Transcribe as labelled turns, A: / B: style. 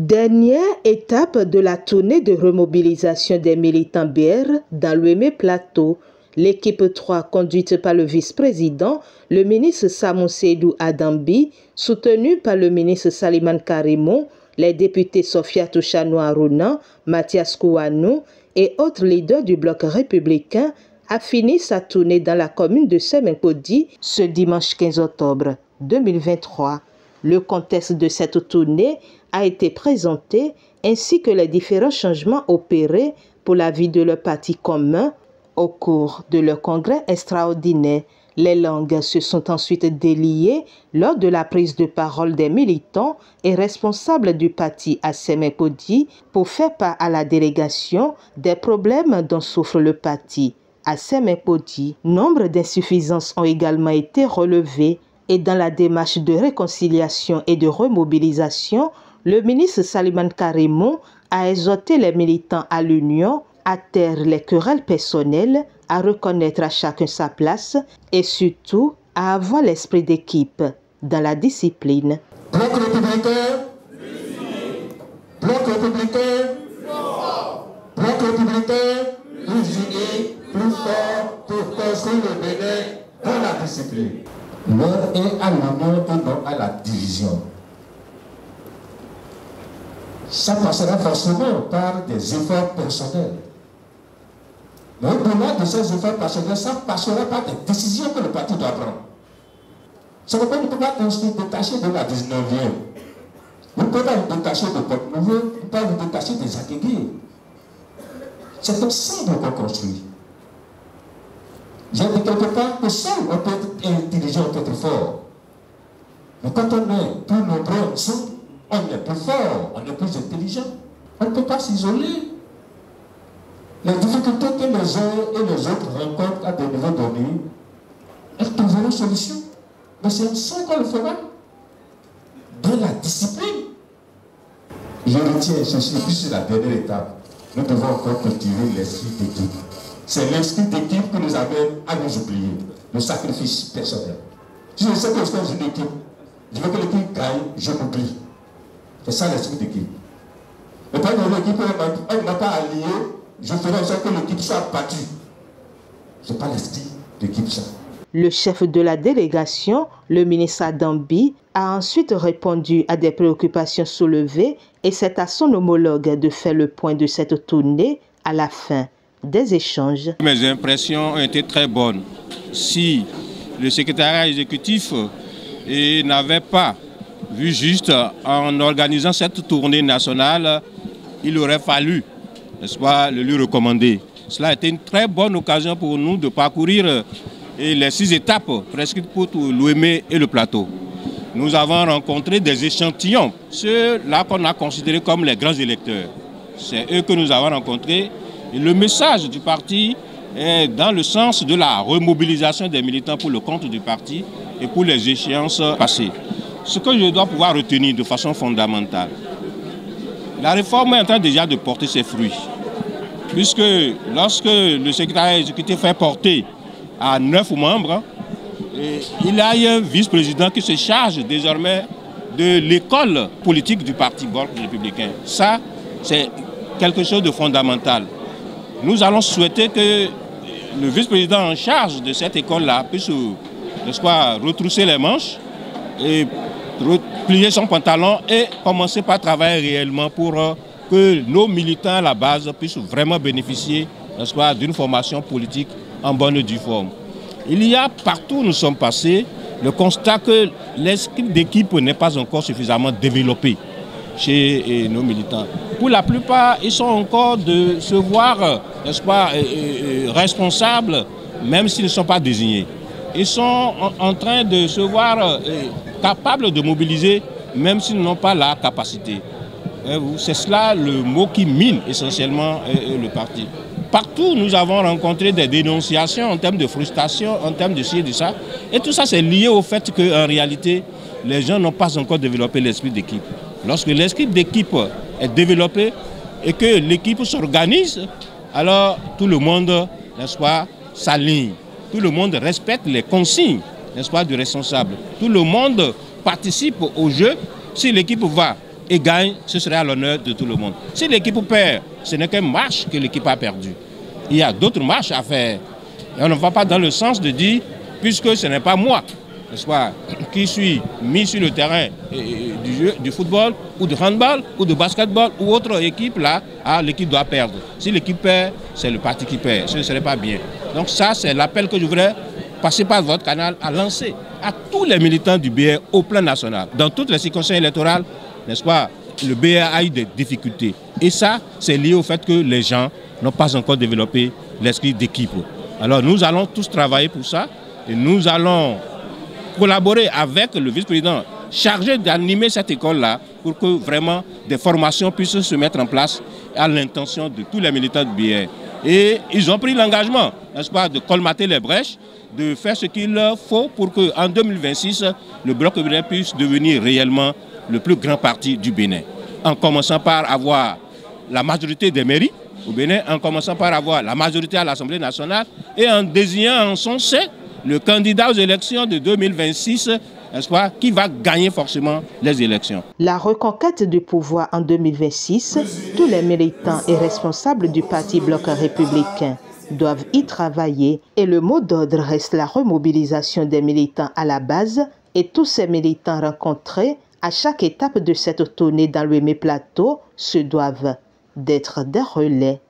A: Dernière étape de la tournée de remobilisation des militants BR dans l'Ouémé Plateau. L'équipe 3, conduite par le vice-président, le ministre Samou Seydou Adambi, soutenu par le ministre Saliman Karimou, les députés Sofiatou Chanou Arouna, Mathias Kouanou et autres leaders du bloc républicain, a fini sa tournée dans la commune de Semenkodi ce dimanche 15 octobre 2023. Le contexte de cette tournée a été présenté ainsi que les différents changements opérés pour la vie de leur parti commun au cours de leur congrès extraordinaire. Les langues se sont ensuite déliées lors de la prise de parole des militants et responsables du parti à Semenkodi pour faire part à la délégation des problèmes dont souffre le parti. À Semenkodi, nombre d'insuffisances ont également été relevées et dans la démarche de réconciliation et de remobilisation, le ministre Saliman Karimou a exhorté les militants à l'union, à taire les querelles personnelles, à reconnaître à chacun sa place et surtout à avoir l'esprit d'équipe dans la discipline.
B: Bloc républicain, bloc républicain, bloc républicain, plus unis, plus fort pour construire le Bénin dans la discipline. L'heure est à l'union et non à la division. Ça passera forcément par des efforts personnels. Mais au-delà de ces efforts personnels, ça passera par des décisions que le parti doit prendre. Ça ne peut pas se détacher de la 19e. Vous ne pouvez pas vous détacher de Port-Nouveau, vous ne pouvez pas vous détacher des Aguégués. C'est ensemble qu'on construit. J'ai dit quelque part que seul on peut être intelligent, on peut être fort. Mais quand on est plus nombreux ensemble, on est plus fort, on est plus intelligent. On ne peut pas s'isoler. Les difficultés que les uns et les autres rencontrent à des niveaux donnés, elles trouveront une solution. Mais c'est ensemble qu'on le fera. Dans la discipline. Je retiens ceci, puis c'est la dernière étape. Nous devons encore cultiver l'esprit d'équipe. C'est l'esprit d'équipe qui nous amène à nous oublier. Le sacrifice personnel. Si je sais que je suis dans une équipe, je veux que l'équipe gagne, je m'oublie. C'est ça l'esprit d'équipe. Mais quand l'équipe elle n'a pas allié, je ferai en sorte que l'équipe soit battue. Ce n'est pas l'esprit d'équipe ça.
A: Le chef de la délégation, le ministre Adambi, a ensuite répondu à des préoccupations soulevées et c'est à son homologue de faire le point de cette tournée à la fin des échanges.
C: Mes impressions ont été très bonnes. Si le secrétariat exécutif n'avait pas vu juste en organisant cette tournée nationale, il aurait fallu, n'est-ce pas, le lui recommander. Cela a été une très bonne occasion pour nous de parcourir les 6 étapes presque pour l'Ouémé et le plateau. Nous avons rencontré des échantillons, ceux-là qu'on a considérés comme les grands électeurs. C'est eux que nous avons rencontrés. Et le message du parti est dans le sens de la remobilisation des militants pour le compte du parti et pour les échéances passées. Ce que je dois pouvoir retenir de façon fondamentale, la réforme est en train déjà de porter ses fruits. Puisque lorsque le secrétariat exécutif est porté à 9 membres, il y a un vice-président qui se charge désormais de l'école politique du parti Bloc républicain. Ça, c'est quelque chose de fondamental. Nous allons souhaiter que le vice-président en charge de cette école-là puisse, n'est-ce pas, retrousser les manches et plier son pantalon et commencer par travailler réellement pour que nos militants à la base puissent vraiment bénéficier, n'est-ce pas, d'une formation politique en bonne et due forme. Il y a partout où nous sommes passés le constat que l'esprit d'équipe n'est pas encore suffisamment développé chez nos militants. Pour la plupart, ils sont encore de se voir, n'est-ce pas, responsables, même s'ils ne sont pas désignés. Ils sont en train de se voir capables de mobiliser, même s'ils n'ont pas la capacité. C'est cela le mot qui mine essentiellement le parti. Partout, nous avons rencontré des dénonciations en termes de frustration, en termes de ci et de ça. Et tout ça, c'est lié au fait qu'en réalité, les gens n'ont pas encore développé l'esprit d'équipe. Lorsque l'esprit d'équipe est développé et que l'équipe s'organise, alors tout le monde, n'est-ce pas, s'aligne. Tout le monde respecte les consignes, n'est-ce pas, du responsable. Tout le monde participe au jeu. Si l'équipe va et gagne, ce serait à l'honneur de tout le monde. Si l'équipe perd, ce n'est qu'un match que l'équipe a perdu. Il y a d'autres matchs à faire. Et on ne va pas dans le sens de dire, puisque ce n'est pas moi, n'est-ce pas, qui suis mis sur le terrain du football, ou de handball, ou de basketball, ou autre équipe, là, l'équipe doit perdre. Si l'équipe perd, c'est le parti qui perd. Ce ne serait pas bien. Donc ça, c'est l'appel que je voudrais passer par votre canal à lancer à tous les militants du BR au plan national. Dans toutes les circonscriptions électorales, n'est-ce pas, le BR a eu des difficultés. Et ça, c'est lié au fait que les gens n'ont pas encore développé l'esprit d'équipe. Alors nous allons tous travailler pour ça et nous allons collaborer avec le vice-président chargé d'animer cette école-là pour que vraiment des formations puissent se mettre en place à l'intention de tous les militants du BR. Et ils ont pris l'engagement, n'est-ce pas, de colmater les brèches, de faire ce qu'il faut pour qu'en 2026, le Bloc Bénin puisse devenir réellement le plus grand parti du Bénin. En commençant par avoir la majorité des mairies au Bénin, en commençant par avoir la majorité à l'Assemblée nationale et en désignant en son sein le candidat aux élections de 2026, n'est-ce pas, qui va gagner forcément les élections.
A: La reconquête du pouvoir en 2026, tous les militants et responsables du Parti Bloc républicain doivent y travailler et le mot d'ordre reste la remobilisation des militants à la base et tous ces militants rencontrés à chaque étape de cette tournée dans le Lomé Plateau se doivent d'être des relais